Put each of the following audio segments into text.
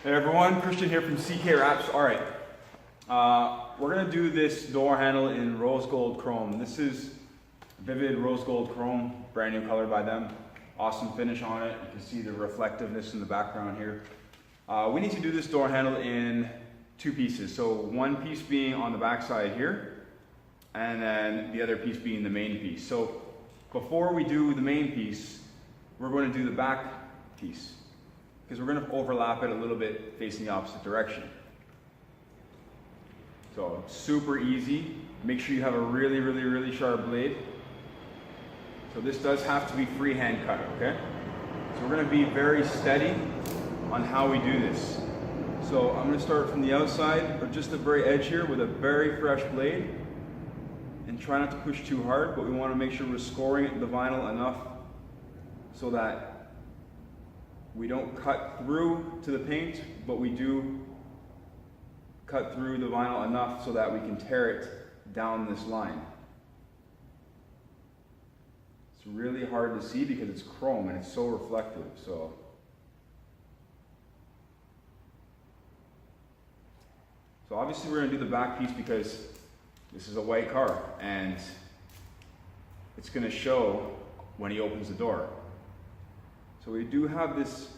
Hey everyone, Christian here from CK Wraps. Alright, we're going to do this door handle in rose gold chrome. This is Vivid Rose Gold Chrome, brand new color by them. Awesome finish on it. You can see the reflectiveness in the background here. We need to do this door handle in two pieces. So one piece being on the back side here, and then the other piece being the main piece. So before we do the main piece, we're going to do the back piece, because we're going to overlap it a little bit facing the opposite direction. So super easy. Make sure you have a really sharp blade. So this does have to be freehand cut, okay? So we're going to be very steady on how we do this. So I'm going to start from the outside, or just the very edge here, with a very fresh blade. And try not to push too hard, but we want to make sure we're scoring the vinyl enough so that we don't cut through to the paint, but we do cut through the vinyl enough so that we can tear it down this line. It's really hard to see because it's chrome and it's so reflective. So obviously we're going to do the back piece because this is a white car and it's going to show when he opens the door. So we do have this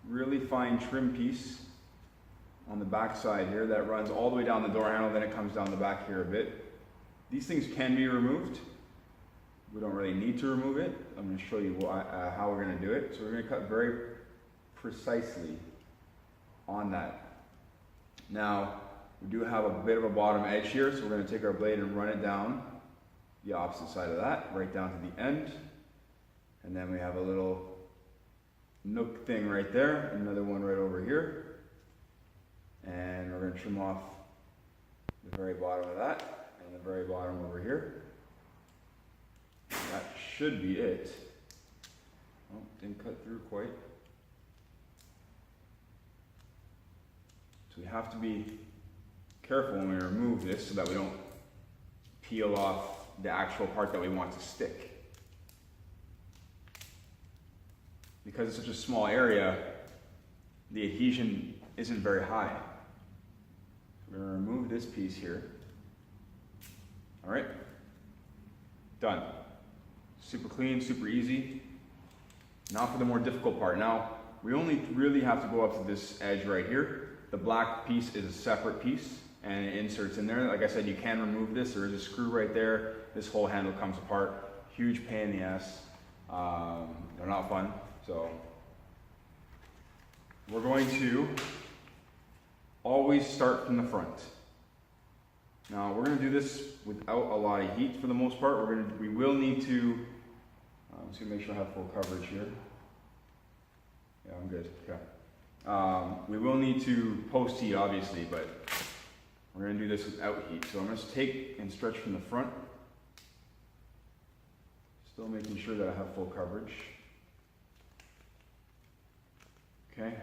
really fine trim piece on the back side here that runs all the way down the door handle, then it comes down the back here a bit. These things can be removed. We don't really need to remove it. I'm going to show you how we're going to do it. So we're going to cut very precisely on that. Now, we do have a bit of a bottom edge here, so we're going to take our blade and run it down the opposite side of that, right down to the end. And then we have a little nook thing right there, another one right over here, and we're going to trim off the very bottom of that and the very bottom over here. That should be it. Oh, didn't cut through quite. So we have to be careful when we remove this so that we don't peel off the actual part that we want to stick. Because it's such a small area, the adhesion isn't very high. We're going to remove this piece here. All right, done. Super clean, super easy. Now for the more difficult part. Now, we only really have to go up to this edge right here. The black piece is a separate piece and it inserts in there. Like I said, you can remove this. There is a screw right there. This whole handle comes apart. Huge pain in the ass. They're not fun. So we're going to always start from the front. Now we're going to do this without a lot of heat for the most part. We will need to, I'm just going to make sure I have full coverage here. Yeah, I'm good. Okay. We will need to post heat obviously, but we're going to do this without heat. So I'm going to take and stretch from the front. Still making sure that I have full coverage. Okay.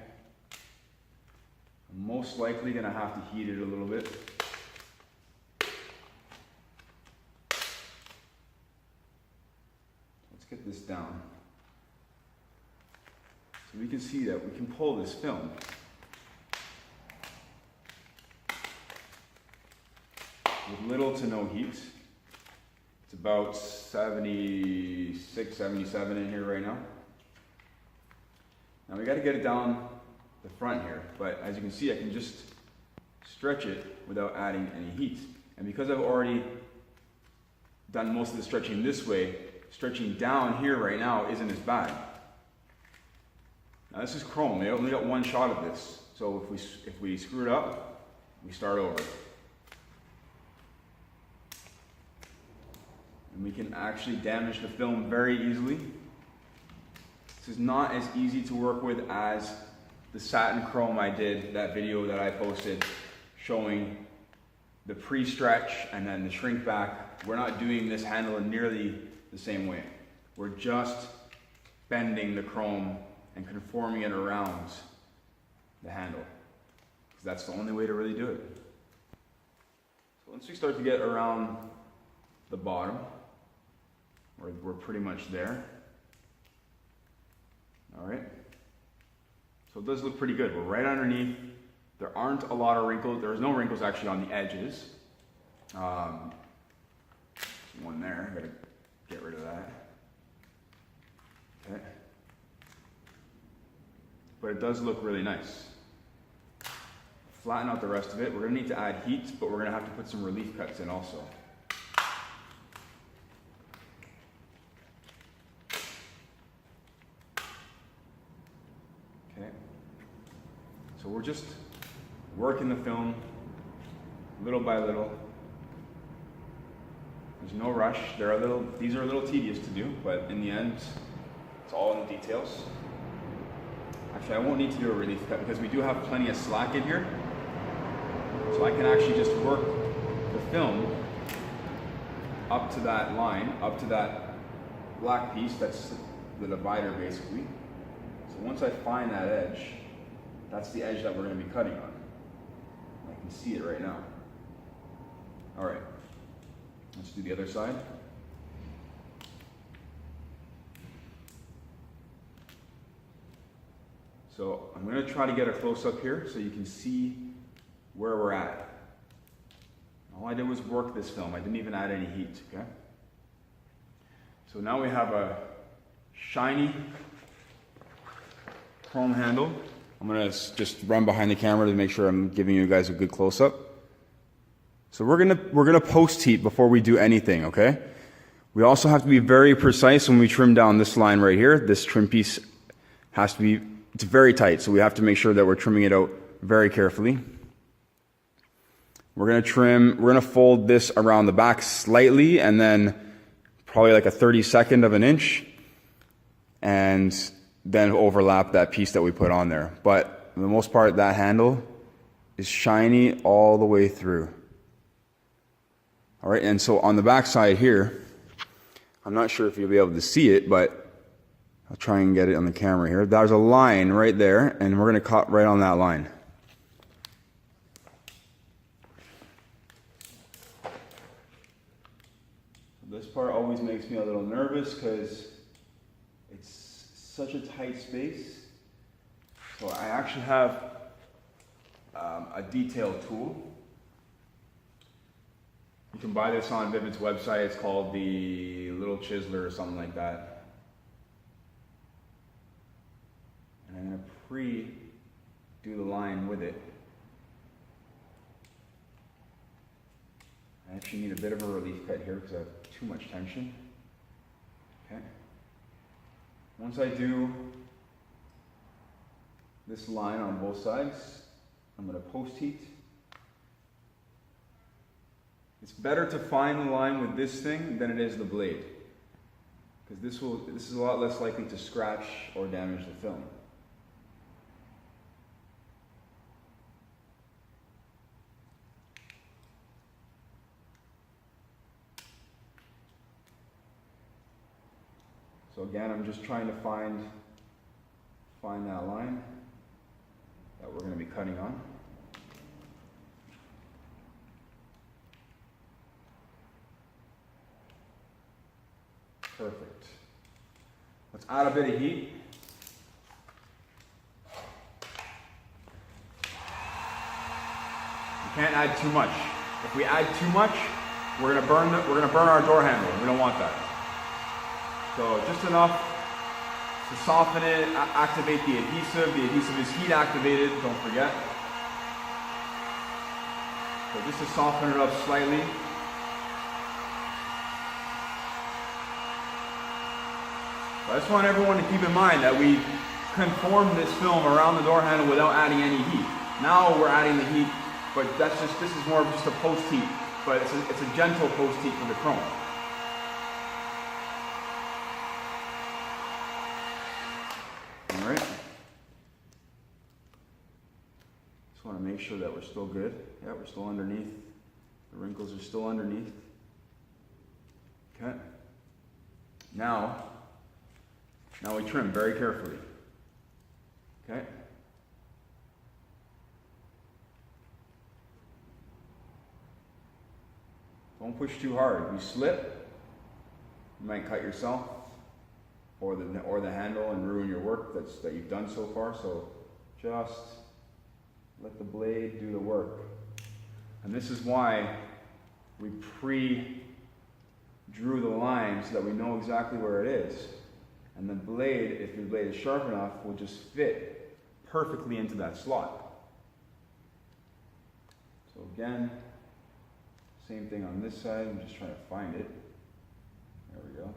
I'm most likely going to have to heat it a little bit. Let's get this down. So we can see that we can pull this film. With little to no heat. It's about 76, 77 in here right now. Now we got to get it down the front here, but as you can see I can just stretch it without adding any heat. And because I've already done most of the stretching this way, stretching down here right now isn't as bad. Now this is chrome, they only got one shot of this. So if we screw it up, we start over. And we can actually damage the film very easily. This is not as easy to work with as the satin chrome I did, that video that I posted showing the pre-stretch and then the shrink back. We're not doing this handle in nearly the same way. We're just bending the chrome and conforming it around the handle, because that's the only way to really do it. So once we start to get around the bottom, we're pretty much there. All right. So it does look pretty good. We're right underneath. There aren't a lot of wrinkles. There's no wrinkles actually on the edges. There's one there, I gotta get rid of that. Okay. But it does look really nice. Flatten out the rest of it. We're gonna need to add heat, but we're gonna have to put some relief cuts in also. Okay. So we're just working the film little by little. There's no rush. These are a little tedious to do, but in the end, it's all in the details. Actually, I won't need to do a relief cut because we do have plenty of slack in here. So I can actually just work the film up to that line, up to that black piece, that's the divider basically. So once I find that edge, that's the edge that we're going to be cutting on. I can see it right now. All right, let's do the other side. So I'm going to try to get a close-up here so you can see where we're at. All I did was work this film. I didn't even add any heat, okay? So now we have a shiny chrome handle. I'm going to just run behind the camera to make sure I'm giving you guys a good close-up. So we're gonna post heat before we do anything, okay? We also have to be very precise when we trim down this line right here. This trim piece has to be, it's very tight, so we have to make sure that we're trimming it out very carefully. We're gonna fold this around the back slightly and then probably like a 32nd of an inch and then overlap that piece that we put on there. But for the most part, that handle is shiny all the way through. All right, and so on the back side here, I'm not sure if you'll be able to see it, but I'll try and get it on the camera here. There's a line right there, and we're gonna cut right on that line. This part always makes me a little nervous because it's such a tight space. So I actually have a detail tool. You can buy this on Vivid's website. It's called the Little Chiseler or something like that. And I'm going to pre-do the line with it. I actually need a bit of a relief cut here because I have too much tension. Okay. Once I do this line on both sides, I'm going to post heat. It's better to find the line with this thing than it is the blade, because this is a lot less likely to scratch or damage the film. So again, I'm just trying to find that line that we're going to be cutting on. Perfect. Let's add a bit of heat. You can't add too much. If we add too much, we're gonna burn our door handle. We don't want that. So just enough to soften it, activate the adhesive. The adhesive is heat activated, don't forget. So just to soften it up slightly. I just want everyone to keep in mind that we conformed this film around the door handle without adding any heat. Now we're adding the heat, but this is more of just a post heat, but it's a gentle post heat for the chrome. All right. Just want to make sure that we're still good. Yeah, we're still underneath. The wrinkles are still underneath. Okay. Now we trim very carefully. Okay? Don't push too hard. If you slip, you might cut yourself or the handle and ruin your work that you've done so far. So Just let the blade do the work. And this is why we pre-drew the line so that we know exactly where it is. And the blade, if your blade is sharp enough, will just fit perfectly into that slot. So again, same thing on this side. I'm just trying to find it. There we go.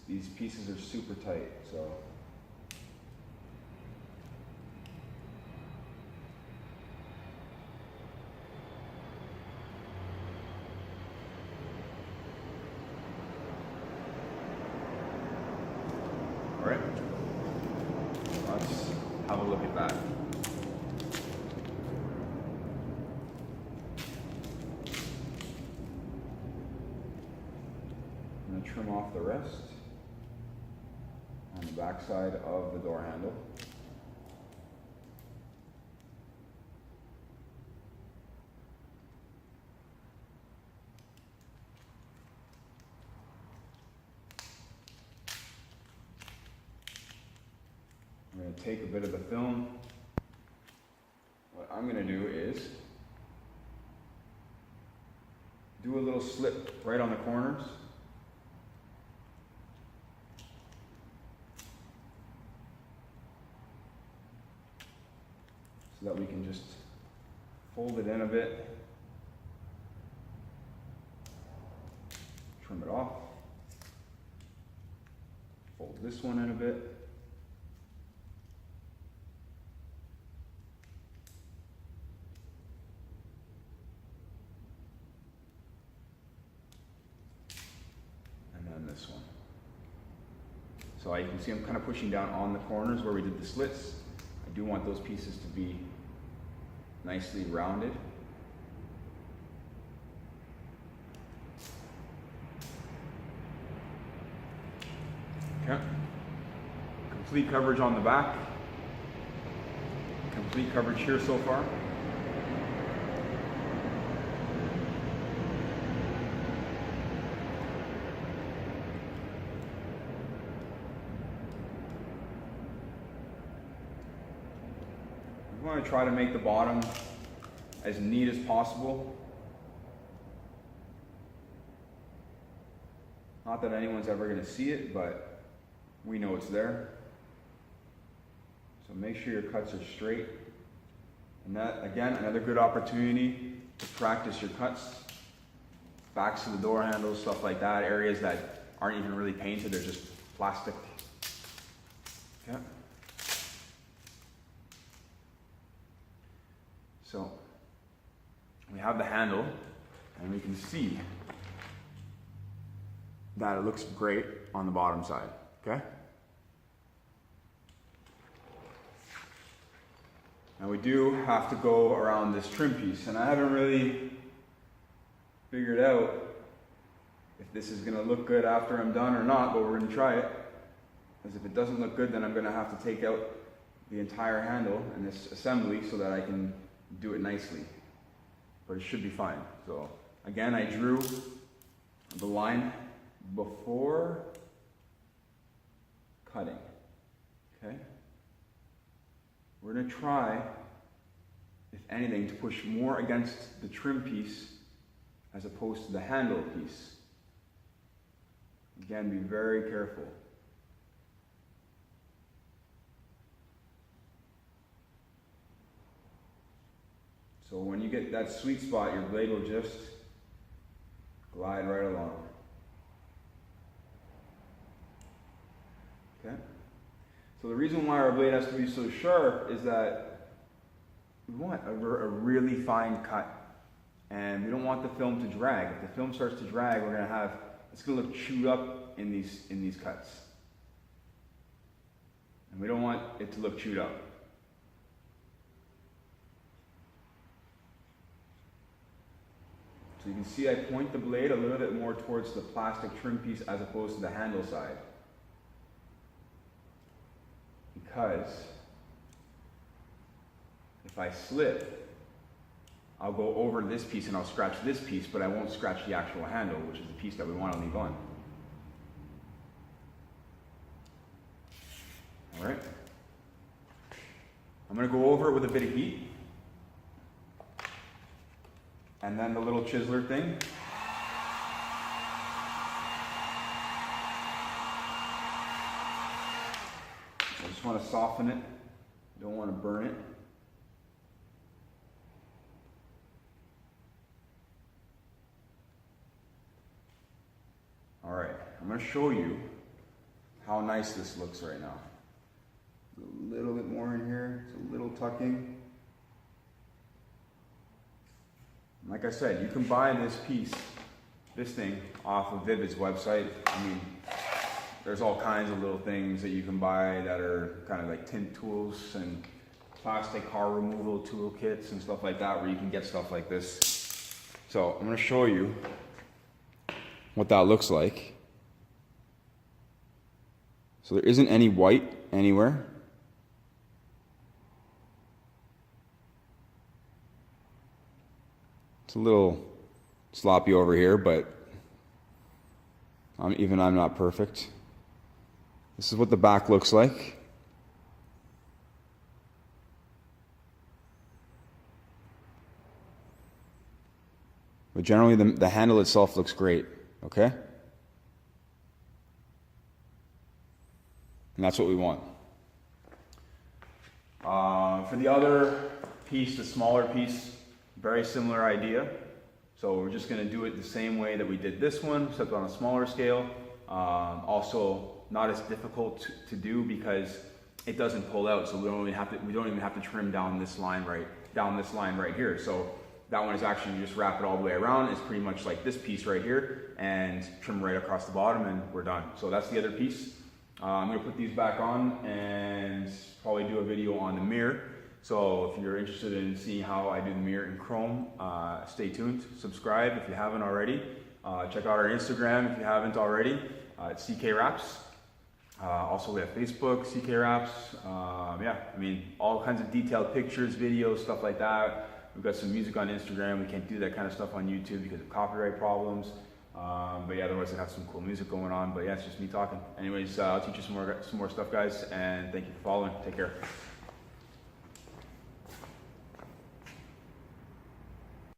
These pieces are super tight, so. All right, let's have a look at that. I'm going to trim off the rest on the back side of the door handle. I'm going to take a bit of the film. What I'm going to do is do a little slip right on the corners. So that we can just fold it in a bit, trim it off, fold this one in a bit, and then this one. So you can see I'm kind of pushing down on the corners where we did the slits. I do want those pieces to be nicely rounded. Okay. Complete coverage on the back. Complete coverage here so far. We want to try to make the bottom as neat as possible. Not that anyone's ever going to see it, but we know it's there. So make sure your cuts are straight. And that, again, another good opportunity to practice your cuts. Backs to the door handles, stuff like that, areas that aren't even really painted, they're just plastic. Okay. So we have the handle, and we can see that it looks great on the bottom side, okay? Now we do have to go around this trim piece, and I haven't really figured out if this is gonna look good after I'm done or not, but we're gonna try it. Because if it doesn't look good, then I'm gonna have to take out the entire handle and this assembly so that I can do it nicely, but it should be fine. So again, I drew the line before cutting, okay? We're gonna try, if anything, to push more against the trim piece as opposed to the handle piece. Again, be very careful. So when you get that sweet spot, your blade will just glide right along. Okay? So the reason why our blade has to be so sharp is that we want a really fine cut. And we don't want the film to drag. If the film starts to drag, it's gonna look chewed up in these cuts. And we don't want it to look chewed up. So you can see I point the blade a little bit more towards the plastic trim piece as opposed to the handle side. Because if I slip, I'll go over this piece and I'll scratch this piece, but I won't scratch the actual handle, which is the piece that we want to leave on. All right. I'm going to go over it with a bit of heat. And then the little chiseler thing. I just want to soften it. Don't want to burn it. All right, I'm going to show you how nice this looks right now. A little bit more in here, it's a little tucking. Like I said, you can buy this thing off of Vivid's website. I mean, there's all kinds of little things that you can buy that are kind of like tint tools and plastic car removal toolkits and stuff like that, where you can get stuff like this. So I'm going to show you what that looks like. So there isn't any white anywhere. It's a little sloppy over here, but I'm not perfect. This is what the back looks like. But generally the handle itself looks great, okay? And that's what we want. For the other piece, the smaller piece, very similar idea. So we're just going to do it the same way that we did this one, except on a smaller scale. Also, not as difficult to do because it doesn't pull out. So we don't even have to trim down this line right here. So that one is actually, you just wrap it all the way around. It's pretty much like this piece right here, and trim right across the bottom, and we're done. So that's the other piece. I'm going to put these back on and probably do a video on the mirror. So if you're interested in seeing how I do the mirror in Chrome, stay tuned. Subscribe if you haven't already. Check out our Instagram if you haven't already. It's CK Wraps. Also we have Facebook, CK Wraps. Yeah, I mean, all kinds of detailed pictures, videos, stuff like that. We've got some music on Instagram. We can't do that kind of stuff on YouTube because of copyright problems. But yeah, otherwise I have some cool music going on. But yeah, it's just me talking. Anyways, I'll teach you some more stuff, guys. And thank you for following. Take care.